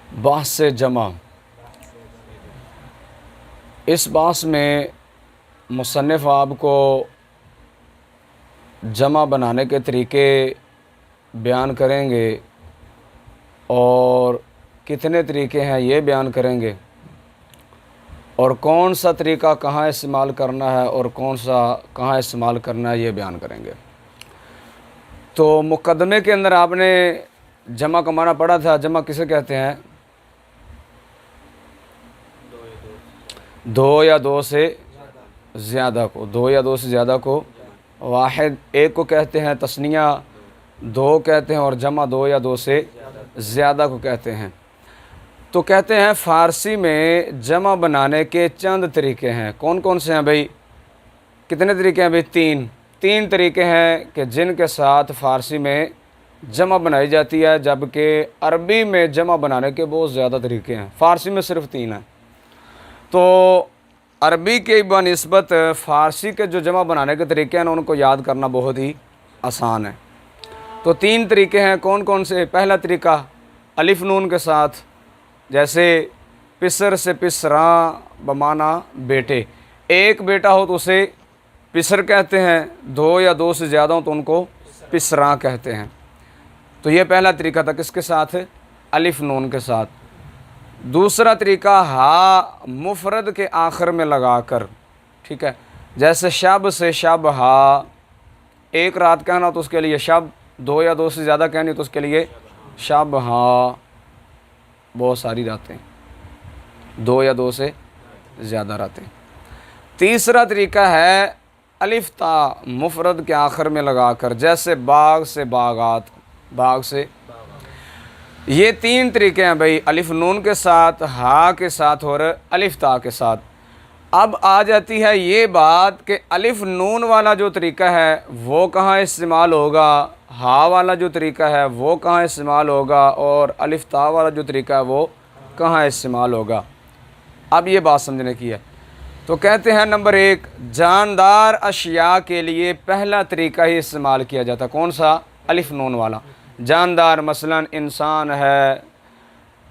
बास से जमा। इस बास में मुसन्निफ़ आपको जमा बनाने के तरीके बयान करेंगे और कितने तरीके हैं ये बयान करेंगे, और कौन सा तरीका कहाँ इस्तेमाल करना है और कौन सा कहाँ इस्तेमाल करना है ये बयान करेंगे। तो मुकदमे के अंदर आपने जमा का माना पढ़ा था। जमा किसे कहते हैं? दो या दो से ज़्यादा को, दो या दो से ज़्यादा को। वाहिद एक को कहते हैं, तस्निया दो कहते हैं, और जमा दो या दो से ज़्यादा को कहते हैं। तो कहते हैं फ़ारसी में जमा बनाने के चंद तरीके हैं। कौन कौन से हैं भाई? कितने तरीके हैं भाई? तीन तरीके हैं कि जिनके साथ फ़ारसी में जमा बनाई जाती है, जबकि अरबी में जमा बनाने के बहुत ज़्यादा तरीके हैं। फ़ारसी में सिर्फ 3 हैं। तो अरबी के बनिस्बत फ़ारसी के जो जमा बनाने के तरीके हैं उनको याद करना बहुत ही आसान है। तो 3 तरीके हैं। कौन कौन से? पहला तरीका अलिफ नून के साथ, जैसे पिसर से पिसरा बमाना बेटे। एक बेटा हो तो उसे पिसर कहते हैं, दो या दो से ज़्यादा हो तो उनको पिसरा कहते हैं। तो ये पहला तरीका था, किसके साथ? अलिफ नून के साथ। दूसरा तरीका हा मुफरद के आखिर में लगाकर, ठीक है। जैसे शब से शब हा, एक रात कहना तो उसके लिए शब, दो या दो से ज़्यादा कहनी तो उसके लिए शब हा, बहुत सारी रातें, दो या दो से ज़्यादा रातें। तीसरा तरीका है अलिफ ता मुफरद के आखिर में लगाकर, जैसे बाग से बागात, बाग से। ये 3 तरीके हैं भाई, अलिफ नून के साथ, हा के साथ और अलिफ ता के साथ। अब आ जाती है ये बात कि अलिफ नून वाला जो तरीका है वो कहाँ इस्तेमाल होगा, हा वाला जो तरीका है वो कहाँ इस्तेमाल होगा, और अलिफ ता वाला जो तरीका है वो कहाँ इस्तेमाल होगा। अब ये बात समझने की है। तो कहते हैं नंबर 1, जानदार अशिया के लिए पहला तरीका ही इस्तेमाल किया जाता। कौन सा? अलिफ नून वाला। जानदार, मसलन इंसान है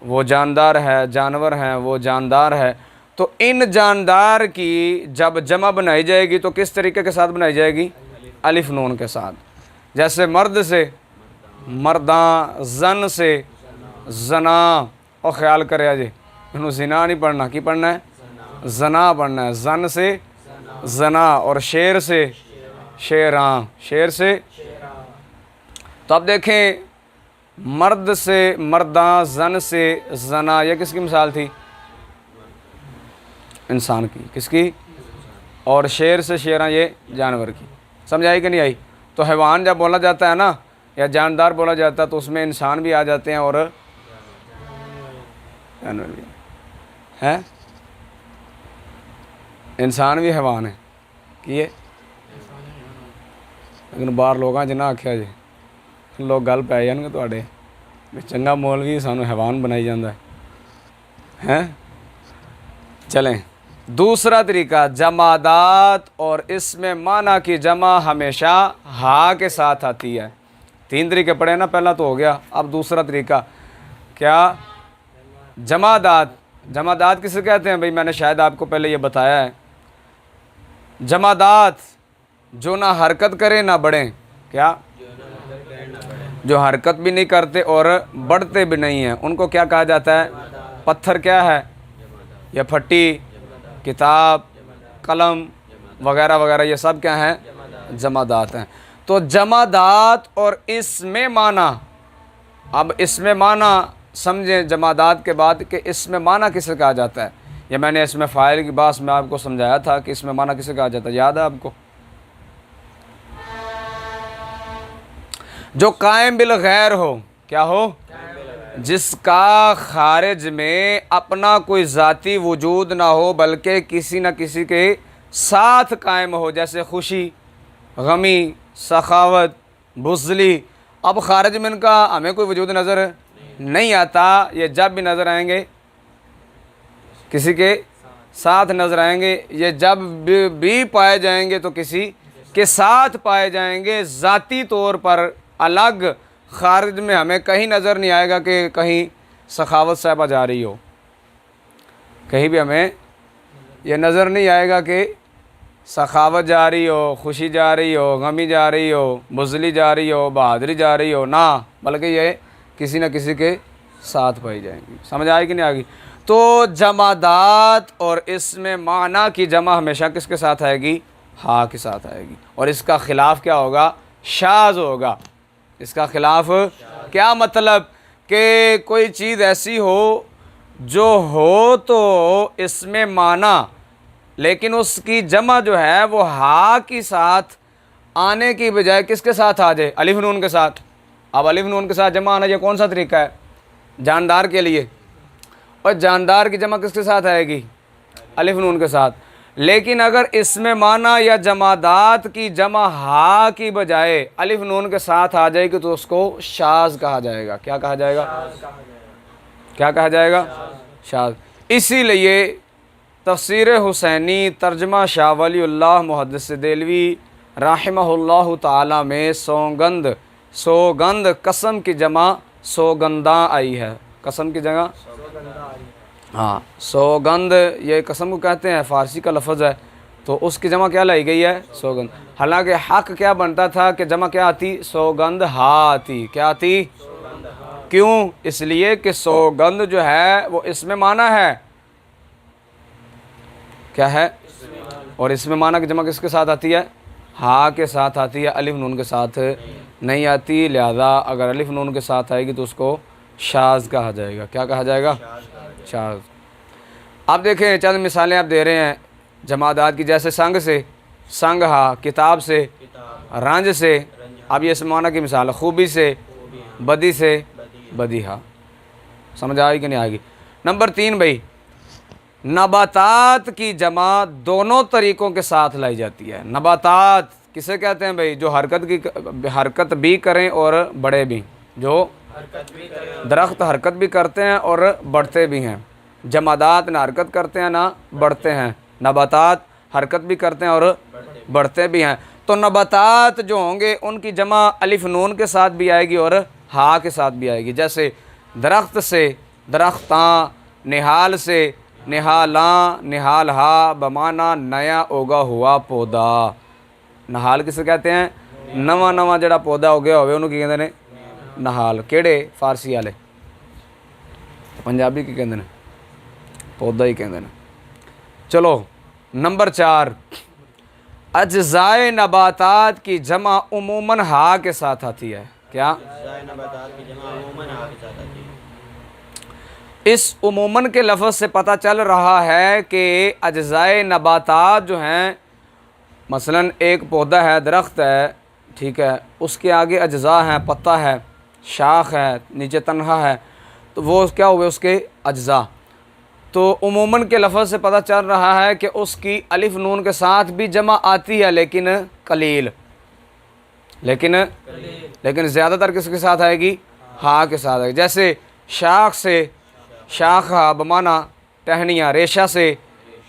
वो जानदार है, जानवर है वो जानदार है। तो इन जानदार की जब जमा बनाई जाएगी तो किस तरीके के साथ बनाई जाएगी? अलिफ नून के साथ। जैसे मर्द से मर्दा, जन से जना, और ख्याल करे अजय इन्हों जिना नहीं पढ़ना, की पढ़ना है? जना पढ़ना है। जन से जना, और शेर से शेरा, शेर से। तो अब देखें, मर्द से मर्दा, जन से जना, ये किसकी मिसाल थी? इंसान की। किसकी? और शेर से शेरा, ये जानवर की। समझ आई कि नहीं आई? तो हैवान जब बोला जाता है ना, या जानदार बोला जाता है, तो उसमें इंसान भी आ जाते हैं और जानवर भी हैं। इंसान भी हैवान है कि ये, लेकिन बाहर लोगों जिन्ना आख्या जी लोग गल पै जाएंगे ਤੁਹਾਡੇ भी चंगा मौलवी सानू हैवान बनाई जाता है। चलें, दूसरा तरीका जमादात, और इसमें माना की जमा हमेशा हा के साथ आती है। 3 तरीके पढ़े ना, पहला तो हो गया। अब दूसरा तरीका क्या? जमादात। जमादात किसे कहते हैं भाई? मैंने शायद आपको पहले ये बताया है। जमादात जो ना हरकत करे ना बढ़े। क्या? जो हरकत भी नहीं करते और बढ़ते भी नहीं हैं, उनको क्या कहा जाता है? पत्थर क्या है? या फट्टी, किताब, कलम वगैरह वगैरह, ये सब क्या हैं? जमादात हैं। तो जमादात और इसमें माना, अब इसमें माना समझें जमादात के बाद कि इसमें माना किसे कहा जाता है। या मैंने इसमें फ़ाइल की बात में आपको समझाया था कि इसमें माना किसे कहा जाता है, याद है आपको? जो कायम बिल गैर हो। क्या हो? जिसका खारिज में अपना कोई ज़ाती वजूद ना हो बल्कि किसी न किसी के साथ कायम हो, जैसे खुशी, गमी, सखावत, बुज़ली। अब खारिज में इनका हमें कोई वजूद नज़र नहीं आता, ये जब भी नज़र आएंगे किसी के साथ नज़र आएंगे। ये जब भी पाए जाएंगे तो किसी के साथ पाए जाएंगे, ज़ाती तौर पर अलग। खारिज में हमें कहीं नज़र नहीं आएगा कि कहीं सखावत साहिबा जा रही हो, कहीं भी हमें ये नज़र नहीं आएगा कि सखावत जा रही हो, खुशी जा रही हो, गमी जा रही हो, बुज़ली जा रही हो, बहादुरी जा रही हो ना, बल्कि ये किसी न किसी के साथ पाई जाएंगी। समझ आएगी कि नहीं आएगी? तो जमादात और इसमें माना की जमा हमेशा किसके साथ आएगी? हा के साथ आएगी। और इसका ख़िलाफ़ क्या होगा? शाज़ होगा। इसका ख़िलाफ़ क्या मतलब? कि कोई चीज़ ऐसी हो जो हो तो इसमें माना, लेकिन उसकी जमा जो है वो हा के साथ आने की बजाय किसके साथ आ जाए? अलिफ नून के साथ। अब अलिफ नून के साथ जमा आना, ये कौन सा तरीका है? जानदार के लिए। और जानदार की जमा किसके साथ आएगी? अलिफ नून के साथ। लेकिन अगर इसमें माना या जमादात की जमा हा की बजाय अलिफ नून के साथ आ जाएगी तो उसको शाज़ कहा जाएगा। क्या कहा जाएगा? क्या कहा जाएगा? शाज़। इसीलिए तफसीर हुसैनी तर्जमा शाह वलीउल्लाह मुहद्दिस देलवी रहमहुल्लाह ताला में सौगंद कसम की जमा सौगंदा आई है। कसम की जगह हाँ सौगंद, ये कसम को कहते हैं, फ़ारसी का लफ्ज़ है, तो उसकी जमा क्या लाई गई है? सौगंद। हालांकि हक क्या बनता था कि जमा क्या आती? सौगंद हा आती। क्या आती? क्यों? इसलिए कि सौगंद जो है वो इसमें माना है। क्या है? और इसमें माना की जमा किसके साथ आती है? हा के साथ आती है, अलिफ नून के साथ नहीं आती। लिहाजा अगर अलिफ नून के साथ आएगी तो उसको शाज़ कहा जाएगा। क्या कहा जाएगा? शाज़। आप देखें चंद मिसालें आप दे रहे हैं जमादात की, जैसे संग से संग हा, किताब से रंज से। अब ये माना की मिसाल है, खूबी से, बदी से बदी हा। समझ आएगी कि नहीं आएगी? नंबर 3 भाई, नबातात की जमा दोनों तरीक़ों के साथ लाई जाती है। नबातात किसे कहते हैं भाई? जो हरकत भी करें और बड़े भी, जो दरख्त हरकत भी करते हैं और बढ़ते भी हैं। जमादात ना हरकत करते हैं ना बढ़ते हैं, नबातात हरकत भी करते हैं और बढ़ते भी हैं। तो नबातात जो होंगे उनकी जमा अलिफ नून के साथ भी आएगी और हा के साथ भी आएगी। जैसे दरख्त से दरख्तां, निहाल से निहाला, निहाल हा बमाना नया उगा हुआ पौधा। नहाल किसे कहते हैं? नवा नवा जड़ा पौधा हो गया होवे उन्होंने कहते हैं नहाल। केड़े? फारसी वाले। पंजाबी की कहते हैं पौधा ही कहते हैं। चलो नंबर 4, अज्जाए नबातात की जमा उमूमन हा के साथ आती है। क्या? इस उमूमन के लफ्ज़ से पता चल रहा है कि अज्जाए नबातात जो हैं, मसलन एक पौधा है, दरख्त है, ठीक है, उसके आगे अज्जा हैं, पत्ता है, शाख है, नीचे तनहा है, तो वो क्या हुए? उसके अज्जा। तो उमूमन के लफ्ज़ से पता चल रहा है कि उसकी अलिफ नून के साथ भी जमा आती है, लेकिन कलील। लेकिन ज़्यादातर किसके साथ आएगी? हा के साथ आएगी। जैसे शाख से शाख हा बमाना टहनियाँ, रेशा से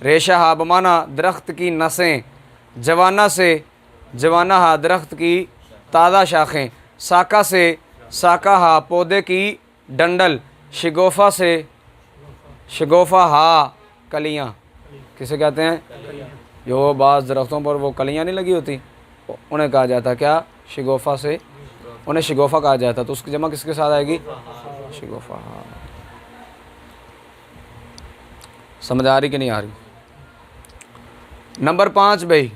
रेशा हा बमाना दरख्त की नसें, जवाना से जवाना हा दरख्त की ताज़ा शाखें, साका से साका हा पौधे की डंडल, शिगोफ़ा से शिगोफ़ा हा कलियाँ। किसे कहते हैं? जो बाज़ दरख्तों पर वो कलियाँ नहीं लगी होती उन्हें कहा जाता क्या? शिगोफ़ा से, उन्हें शिगोफ़ा कहा जाता। तो उसकी जमा किसके साथ आएगी? शिगोफ़ा हा। समझ आ रही कि नहीं आ रही? नंबर 5 भाई,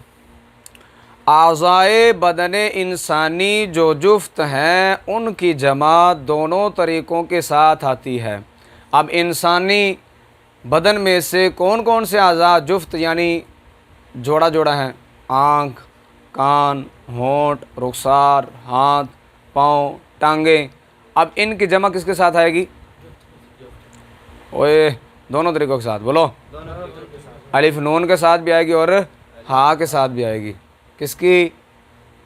आज़ाए बदन इंसानी जो जुफ्त हैं उनकी जमा दोनों तरीक़ों के साथ आती है। अब इंसानी बदन में से कौन कौन से आज़ा जुफ्त यानी जोड़ा जोड़ा हैं? आँख, कान, होंठ, रुखसार, हाथ, पाँव, टांगें। अब इनकी जमा किसके साथ आएगी? ओए दोनों तरीक़ों के साथ बोलो। अलिफ नून के साथ भी आएगी और हा के साथ भी आएगी। किसकी?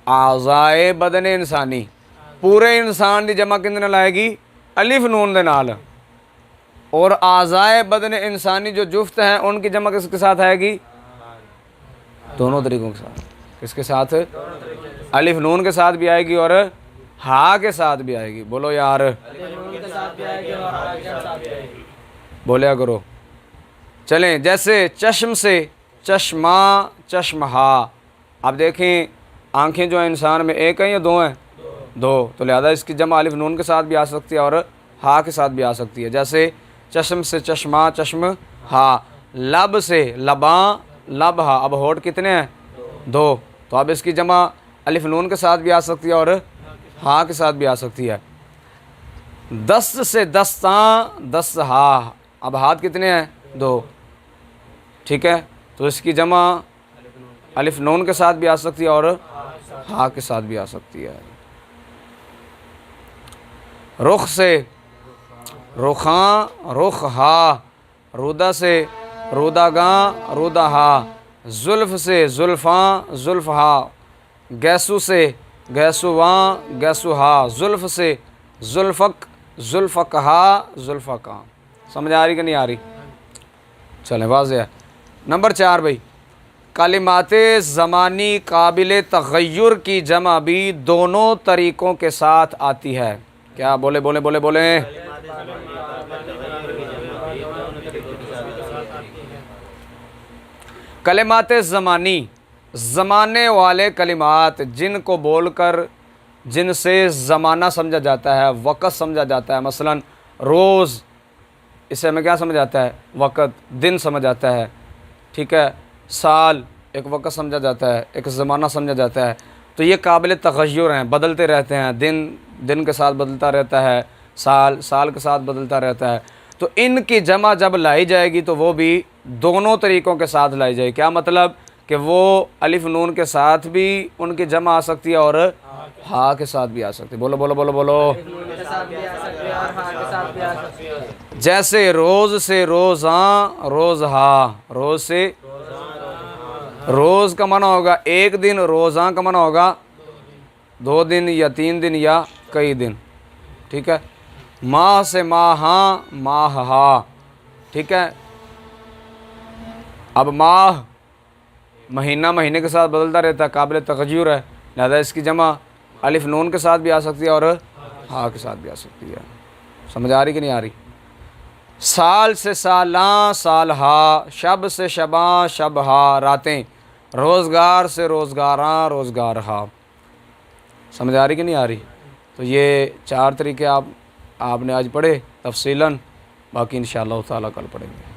आज़ाए बदन इंसानी, पूरे इंसान की जमा किंदे नाल आएगी? अलिफ नून दे नाल। और आज़ाए बदन इंसानी जो जुफ्त हैं उनकी जमा किसके साथ आएगी? दोनों तरीक़ों के साथ। किसके साथ? अलिफ नून के साथ भी आएगी और हा के साथ भी आएगी। बोलो यार, बोलिया करो। चलें, जैसे चश्म से चश्मा, चश्महा। अब देखें आंखें जो है इंसान में एक हैं या दो हैं? दो। तो लिहाजा इसकी जमा अलिफ नून के साथ भी आ सकती है और हा के साथ भी आ सकती है। जैसे चश्म से चश्मा, चश्म हा। लब से लबा, लब हा। अब होठ कितने हैं? दो। तो अब इसकी जमा अलिफ नून के साथ भी आ सकती है और हा के साथ भी आ सकती है। दस्त से दस्ता, दस्त हा। अब हाथ कितने हैं? दो। ठीक है, तो इसकी जमा अलिफ नून के साथ भी आ सकती है और हा के साथ भी आ सकती है। रुख से रुखां, रुख हा। रुदा से रुदागां, रुदाहा। जुल्फ से जुल्फ़ां, जुल्फ़हा। गैसु से गैसुवां, गैसुहा। जुल्फ से जुल्फ़क, जुल्फ़कहा, जुल्फ़का। समझ आ रही कि नहीं आ रही? चलें, वाज़ेह है। नंबर 4 भाई, कलिमाते ज़मानी काबिल तग़य्युर की जमा भी दोनों तरीक़ों के साथ आती है। क्या? बोले बोले बोले बोले। कलिमाते ज़मानी, ज़माने वाले कलिमात, जिनको बोलकर जिनसे ज़माना समझा जाता है, वक़्त समझा जाता है। मसलन रोज़, इससे हमें क्या समझ आता है? वक़्त, दिन समझ आता है। ठीक है, साल एक वक़्त समझा जाता है, एक ज़माना समझा जाता है। तो ये काबिल तग़य्युर हैं, बदलते रहते हैं। दिन दिन के साथ बदलता रहता है, साल साल के साथ बदलता रहता है। तो इनकी जमा जब लाई जाएगी तो वो भी दोनों तरीक़ों के साथ लाई जाएगी। क्या मतलब? कि वो अलिफ नून के साथ भी उनकी जमा आ सकती है और हा के साथ भी आ सकती है। बोलो बोलो बोलो बोलो। जैसे रोज़ से रोज़ां, रोज़हा। रोज़ से रोज़ का माना होगा एक दिन, रोज़ां का माना होगा 2 दिन या 3 दिन या कई दिन। ठीक है, माह से माहा, माहा। ठीक है, अब माह महीना महीने के साथ बदलता रहता है, काबिल तग़य्युर है। लिहाजा इसकी जमा अलिफ नून के साथ भी आ सकती है और हा के साथ भी आ सकती है। समझ आ रही कि नहीं आ रही? साल से सालां, सालहा। शब से शबां, शबहा। रातें। रोज़गार से रोज़गारां, रोज़गारहा। समझ आ रही कि नहीं आ रही? तो ये 4 तरीके आपने आज पढ़े तफ़सीलन, बाकी इंशाअल्लाह ताला कल पढ़ेंगे।